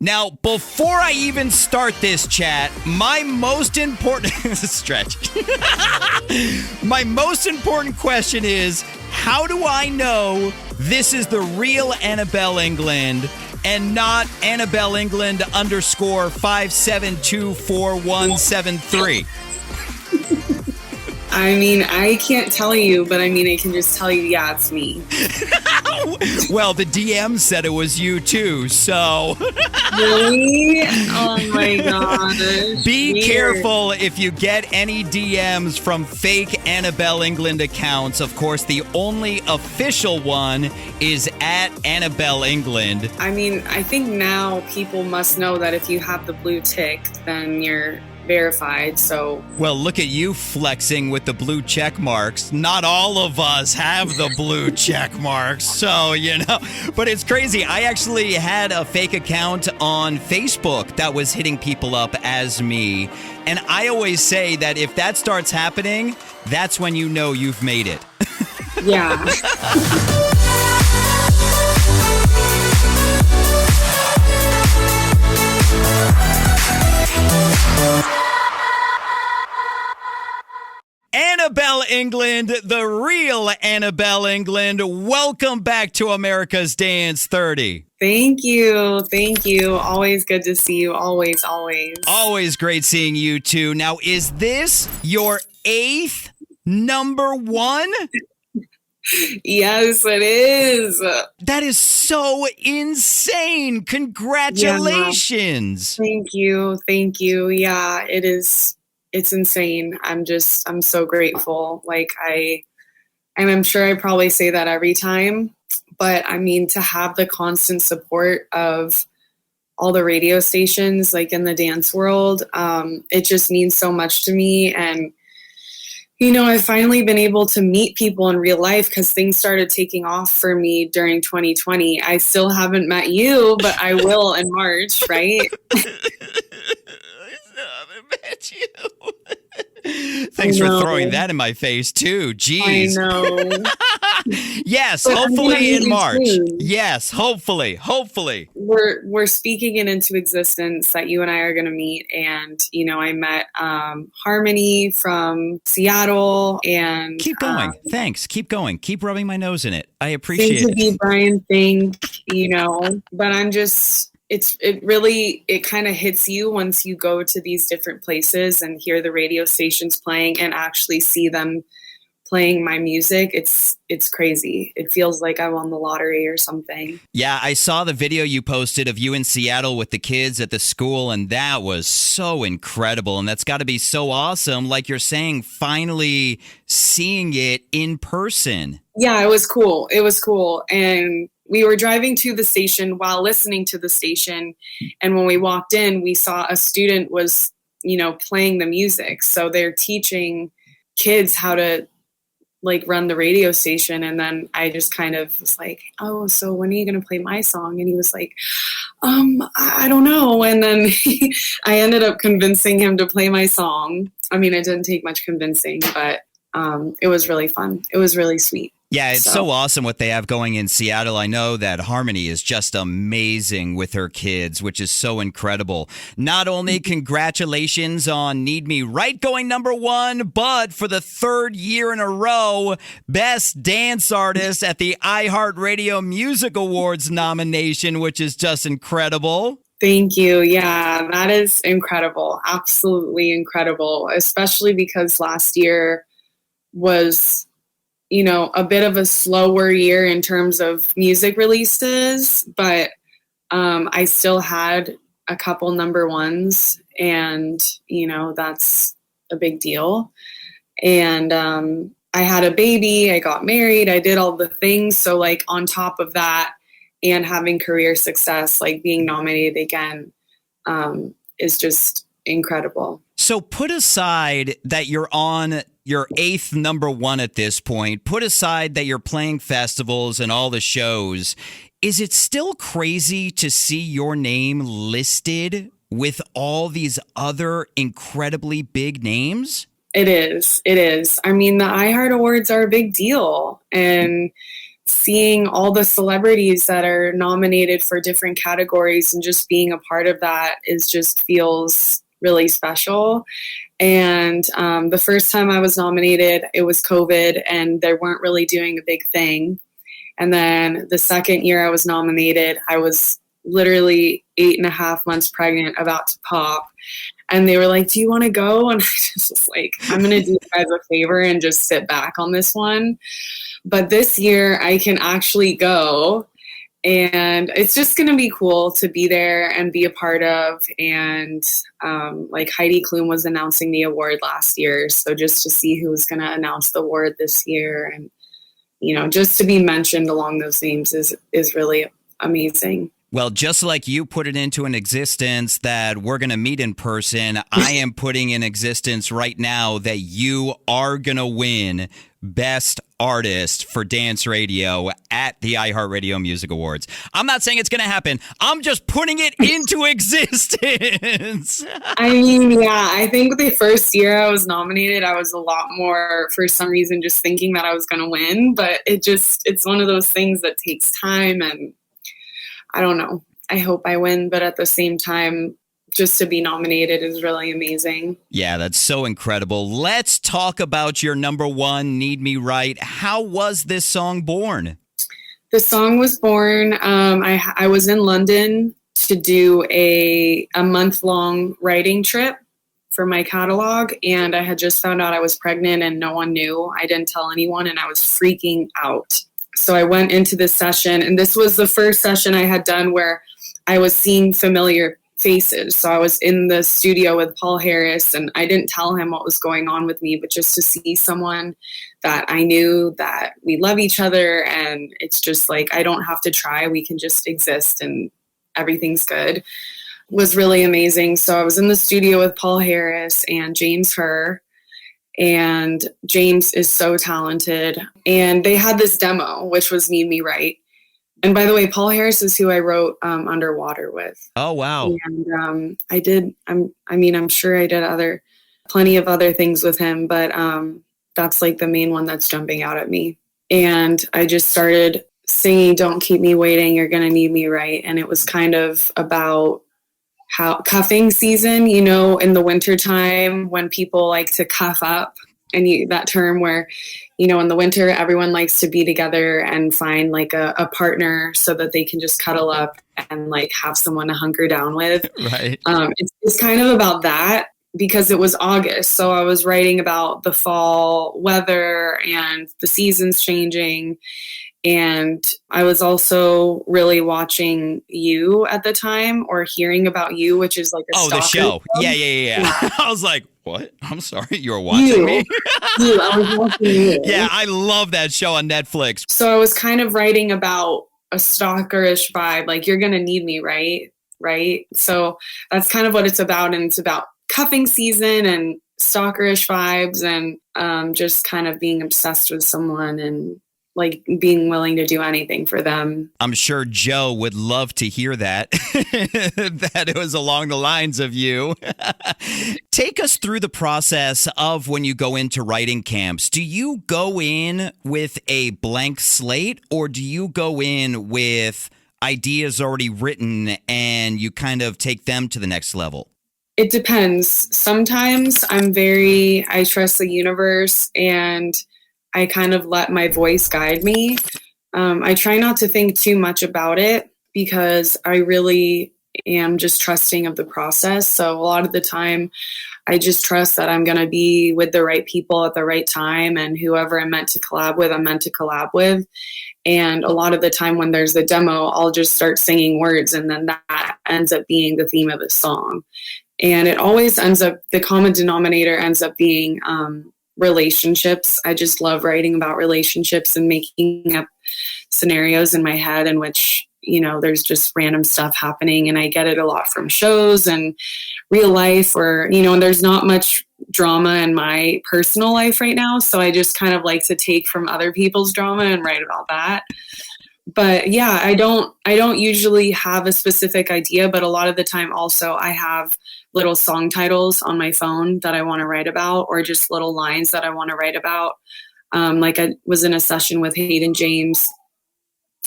Now, before I even start this chat, my most important stretch. My most important question is, how do I know this is the real ANABEL England and not ANABEL England _5724173? I mean, I can't tell you, but I mean, I can just tell you, yeah, it's me. Well, the DM said it was you too, so. Really? Oh my gosh. Be Weird. careful if you get any DMs from fake ANABEL England accounts. Of course, the only official one is at ANABEL England. I mean, I think now people must know that if you have the blue tick, then you're verified, so. Well, look at you flexing with the blue check marks. Not all of us have the blue check marks, so, but it's crazy. I actually had a fake account on Facebook that was hitting people up as me, and I always say that if that starts happening, that's when you know you've made it. Yeah. ANABEL England, the real ANABEL England. Welcome back to America's Dance 30. Thank you. Thank you. Always good to see you. Always, always. Always great seeing you too. Now, is this your 8th number one? Yes, it is. That is so insane. Congratulations. Yeah. Thank you. Thank you. Yeah, it is. It's insane. I'm so grateful. Like I'm sure I probably say that every time, but I mean, to have the constant support of all the radio stations, like in the dance world, it just means so much to me. And, I've finally been able to meet people in real life because things started taking off for me during 2020. I still haven't met you, but I will in March, right? Met you. Thanks for throwing that in my face too. Jeez. I know. Yes, but hopefully in March. Too. Yes, hopefully. We're speaking it into existence that you and I are going to meet. And I met Harmony from Seattle. And keep going. Thanks. Keep going. Keep rubbing my nose in it. I appreciate it. To be Brian Fink, but I'm just. It kind of hits you once you go to these different places and hear the radio stations playing and actually see them playing my music. It's crazy. It feels like I won the lottery or something. Yeah, I saw the video you posted of you in Seattle with the kids at the school, and that was so incredible. And that's got to be so awesome. Like you're saying, finally seeing it in person. Yeah, it was cool. And we were driving to the station while listening to the station. And when we walked in, we saw a student was, playing the music. So they're teaching kids how to run the radio station. And then I just kind of was like, oh, so when are you going to play my song? And he was like, I don't know. And then I ended up convincing him to play my song. I mean, it didn't take much convincing, but it was really fun. It was really sweet. Yeah, it's so awesome what they have going in Seattle. I know that Harmony is just amazing with her kids, which is so incredible. Not only congratulations on Need Me Right going number one, but for the 3rd year in a row, Best Dance Artist at the iHeartRadio Music Awards nomination, which is just incredible. Thank you. Yeah, that is incredible. Absolutely incredible, especially because last year was a bit of a slower year in terms of music releases, but I still had a couple number ones, and, that's a big deal. And I had a baby, I got married, I did all the things. So on top of that and having career success, being nominated again is just incredible. So put aside that you're on your 8th number one at this point, put aside that you're playing festivals and all the shows, is it still crazy to see your name listed with all these other incredibly big names? It is. I mean, the iHeart Awards are a big deal. And seeing all the celebrities that are nominated for different categories and just being a part of that just feels really special. And the first time I was nominated, it was COVID and they weren't really doing a big thing. And then the second year I was nominated, I was literally 8.5 months pregnant, about to pop. And they were like, do you want to go? And I just was like, I'm going to do you guys a favor and just sit back on this one. But this year I can actually go. And it's just going to be cool to be there and be a part of. And like Heidi Klum was announcing the award last year. So just to see who's going to announce the award this year and, you know, just to be mentioned along those names is really amazing. Well, just like you put it into an existence that we're going to meet in person, I am putting in existence right now that you are going to win Best Artist for Dance Radio at the iHeartRadio Music Awards. I'm not saying it's going to happen. I'm just putting it into existence. I mean, yeah, I think the first year I was nominated, I was a lot more, for some reason, just thinking that I was going to win. But it's one of those things that takes time, and I don't know. I hope I win, but at the same time, just to be nominated is really amazing. Yeah, that's so incredible. Let's talk about your number one, Need Me Right. How was this song born? The song was born, I was in London to do a month-long writing trip for my catalog, and I had just found out I was pregnant and no one knew. I didn't tell anyone, and I was freaking out. So I went into this session, and this was the first session I had done where I was seeing familiar faces. So I was in the studio with Paul Harris, and I didn't tell him what was going on with me, but just to see someone that I knew that we love each other, and it's just like, I don't have to try. We can just exist and everything's good, was really amazing. So I was in the studio with Paul Harris and James Herr. And James is so talented. And they had this demo, which was Need Me Right. And by the way, Paul Harris is who I wrote Underwater with. Oh, wow. And I'm sure I did plenty of other things with him, but that's like the main one that's jumping out at me. And I just started singing Don't Keep Me Waiting, You're Gonna Need Me Right. And it was kind of about how cuffing season, you know, in the wintertime when people like to cuff up, and that term where, you know, in the winter, everyone likes to be together and find like a partner so that they can just cuddle up and like have someone to hunker down with. Right. It's kind of about that because it was August. So I was writing about the fall weather and the seasons changing. And I was also really watching You at the time, or hearing about You, which is like the show. Yeah. I was like, what? I'm sorry, you were watching me? I was watching You. Yeah, I love that show on Netflix. So I was kind of writing about a stalkerish vibe, like, you're going to need me, right? Right? So that's kind of what it's about. And it's about cuffing season and stalkerish vibes, and just kind of being obsessed with someone and like being willing to do anything for them. I'm sure Joe would love to hear that, that it was along the lines of You. Take us through the process of when you go into writing camps. Do you go in with a blank slate, or do you go in with ideas already written and you kind of take them to the next level? It depends. Sometimes I trust the universe and I kind of let my voice guide me. I try not to think too much about it because I really am just trusting of the process. So a lot of the time, I just trust that I'm going to be with the right people at the right time, and whoever I'm meant to collab with, I'm meant to collab with. And a lot of the time when there's a demo, I'll just start singing words, and then that ends up being the theme of the song. And it always ends up, the common denominator ends up being relationships. I just love writing about relationships and making up scenarios in my head in which, you know, there's just random stuff happening, and I get it a lot from shows and real life, or, you know, and there's not much drama in my personal life right now. So I just kind of like to take from other people's drama and write about that. But yeah, I don't usually have a specific idea, but a lot of the time also I have little song titles on my phone that I want to write about, or just little lines that I want to write about. Like I was in a session with Hayden James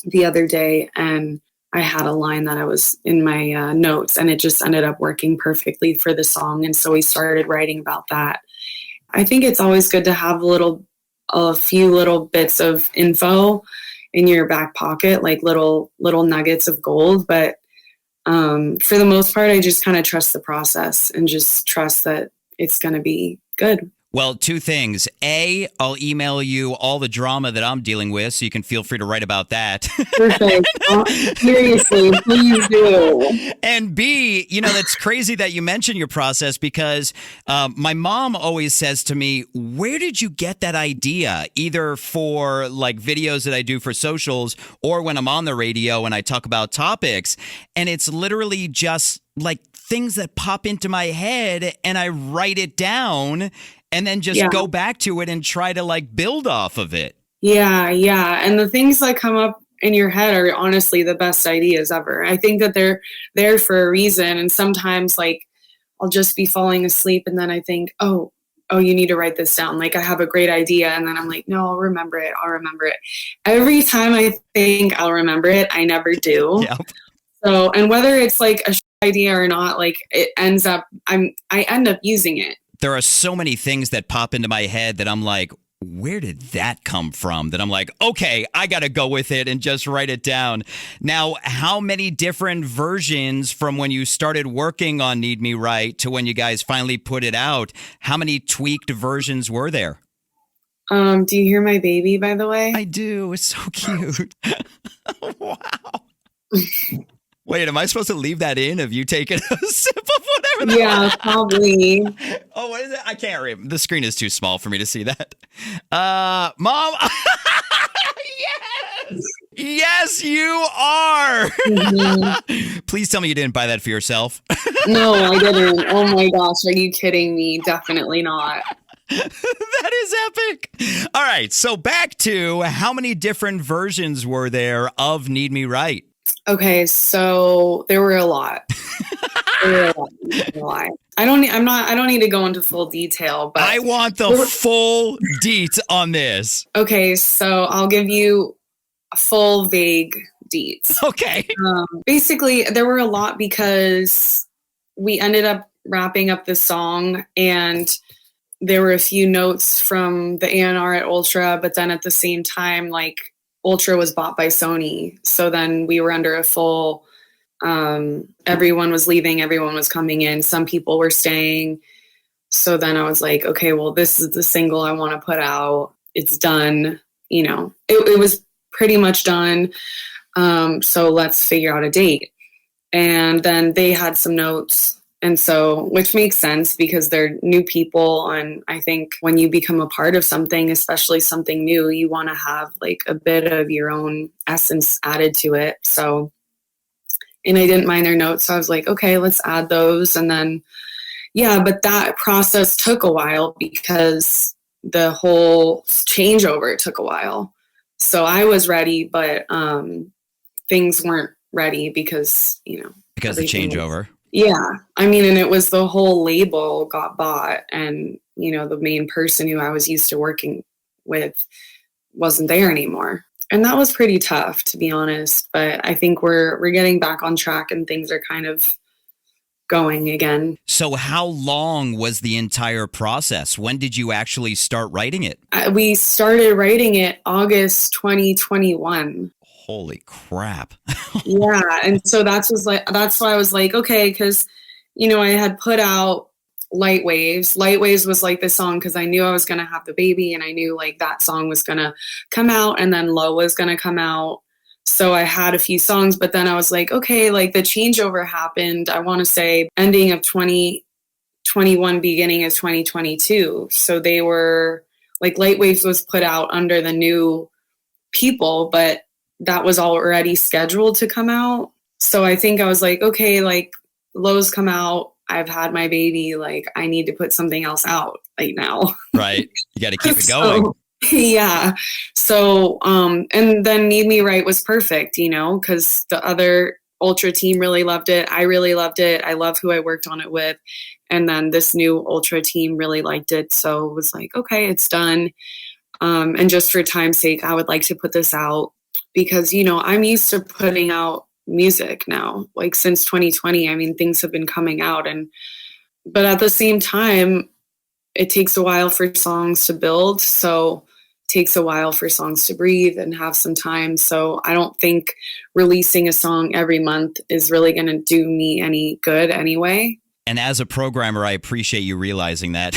the other day, and I had a line that I was in my notes, and it just ended up working perfectly for the song. And so we started writing about that. I think it's always good to have a few little bits of info in your back pocket, like little nuggets of gold. But for the most part, I just kind of trust the process and just trust that it's going to be good. Well, two things. A, I'll email you all the drama that I'm dealing with, so you can feel free to write about that. Perfect. Seriously, please do. And B, that's crazy that you mentioned your process, because my mom always says to me, where did you get that idea? Either for like videos that I do for socials or when I'm on the radio and I talk about topics. And it's literally just like things that pop into my head and I write it down and then just go back to it and try to like build off of it. Yeah. And the things that come up in your head are honestly the best ideas ever. I think that they're there for a reason. And sometimes like I'll just be falling asleep and then I think, oh, you need to write this down. Like I have a great idea. And then I'm like, no, I'll remember it. Every time I think I'll remember it, I never do. Yep. So, and whether it's like a idea or not, like it ends up, I end up using it. There are so many things that pop into my head that I'm like, where did that come from? That I'm like, okay, I got to go with it and just write it down. Now, how many different versions from when you started working on Need Me Right to when you guys finally put it out, how many tweaked versions were there? Do you hear my baby, by the way? I do. It's so cute. Wow. Wait, am I supposed to leave that in? Have you taken a sip of whatever that Yeah, probably. Oh, what is it? I can't remember. The screen is too small for me to see that. Mom. Yes. Yes, you are. Mm-hmm. Please tell me you didn't buy that for yourself. No, I didn't. Oh my gosh, are you kidding me? Definitely not. That is epic. All right, so back to how many different versions were there of Need Me Right? Okay, so there were a lot. I don't need to go into full detail, but I want the full deets on this. Okay, so I'll give you a full vague deets. Okay. Basically, there were a lot because we ended up wrapping up the song and there were a few notes from the A&R at Ultra, but then at the same time, like Ultra was bought by Sony. So then we were under a full, everyone was leaving, everyone was coming in. Some people were staying. So then I was like, okay, well, this is the single I want to put out. It's done. It was pretty much done. So let's figure out a date. And then they had some notes. And so, which makes sense because they're new people. And I think when you become a part of something, especially something new, you want to have like a bit of your own essence added to it. So, and I didn't mind their notes. So I was like, okay, let's add those. And then, but that process took a while because the whole changeover took a while. So I was ready, but things weren't ready because, because the changeover. Yeah. I mean, and it was the whole label got bought and, the main person who I was used to working with wasn't there anymore. And that was pretty tough, to be honest. But I think we're getting back on track and things are kind of going again. So how long was the entire process? When did you actually start writing it? We started writing it August 2021. Holy crap. Yeah. And so that's why I was like, okay, because, I had put out Light Waves. Light Waves was like the song because I knew I was going to have the baby and I knew like that song was going to come out and then Low was going to come out. So I had a few songs, but then I was like, okay, like the changeover happened, I want to say ending of 2021, beginning of 2022. So they were like Light Waves was put out under the new people, but that was already scheduled to come out. So I think I was like, okay, like Low's come out. I've had my baby. Like I need to put something else out right now. Right. You got to keep it going. Yeah. So, and then Need Me Right was perfect, because the other Ultra team really loved it. I really loved it. I love who I worked on it with. And then this new Ultra team really liked it. So it was like, okay, it's done. And just for time's sake, I would like to put this out because, you know, I'm used to putting out music now, like since 2020. I mean, things have been coming out, but at the same time, it takes a while for songs to build. So it takes a while for songs to breathe and have some time. So I don't think releasing a song every month is really going to do me any good anyway. And as a programmer, I appreciate you realizing that.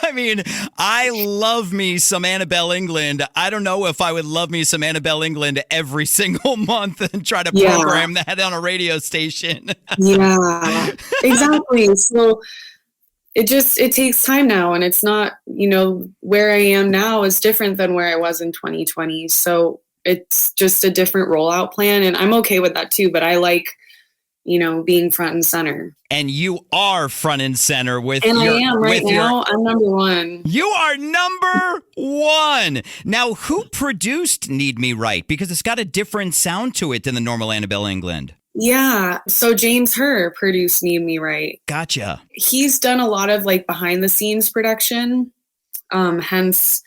I mean, I love me some ANABEL ENGLUND. I don't know if I would love me some ANABEL ENGLUND every single month and try to program that on a radio station. Yeah, exactly. So it takes time now, and it's not, you know, where I am now is different than where I was in 2020. So it's just a different rollout plan, and I'm okay with that too, but I like, you know, being front and center. And you are front and center with and I am right now. I'm number one. You are number one. Now, who produced Need Me Right? Because it's got a different sound to it than the normal ANABEL ENGLUND. Yeah. So James Herr produced Need Me Right. Gotcha. He's done a lot of like behind the scenes production. Hence,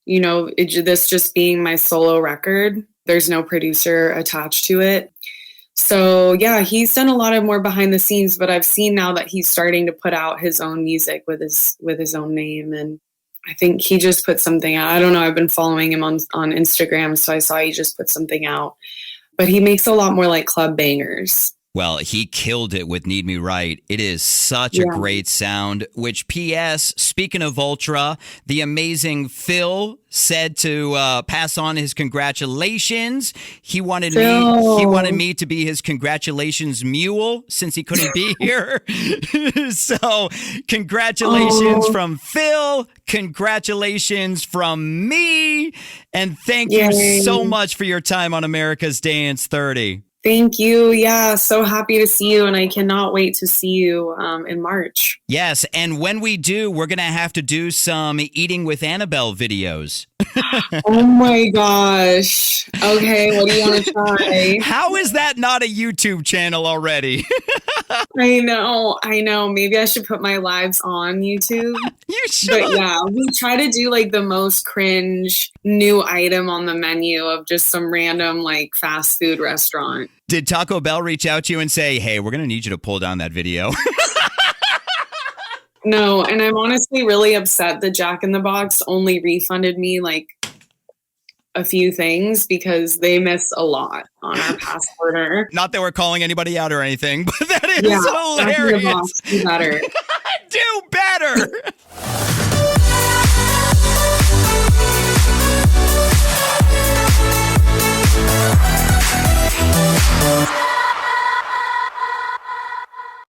you know, this just being my solo record. There's no producer attached to it. So yeah, he's done a lot of more behind the scenes, but I've seen now that he's starting to put out his own music with his own name. And I think he just put something out. I don't know. I've been following him on Instagram. So I saw he just put something out, but he makes a lot more like club bangers. Well, he killed it with Need Me Right. It is such a great sound, which P.S., speaking of Ultra, the amazing Phil said to pass on his congratulations. He wanted me to be his congratulations mule since he couldn't be here. So congratulations from Phil. Congratulations from me. And thank you so much for your time on America's Dance 30. Thank you. Yeah, so happy to see you, and I cannot wait to see you in March. Yes, and when we do, we're going to have to do some Eating with ANABEL videos. Oh my gosh. Okay, what do you want to try? How is that not a YouTube channel already? I know. Maybe I should put my lives on YouTube. You should. But yeah, we try to do like the most cringe new item on the menu of just some random like fast food restaurant. Did Taco Bell reach out to you and say, hey, we're going to need you to pull down that video? No, and I'm honestly really upset that Jack in the Box only refunded me like a few things because they missed a lot on our past order. Not that we're calling anybody out or anything, but that is hilarious. Jack in the Box, do better. Do better.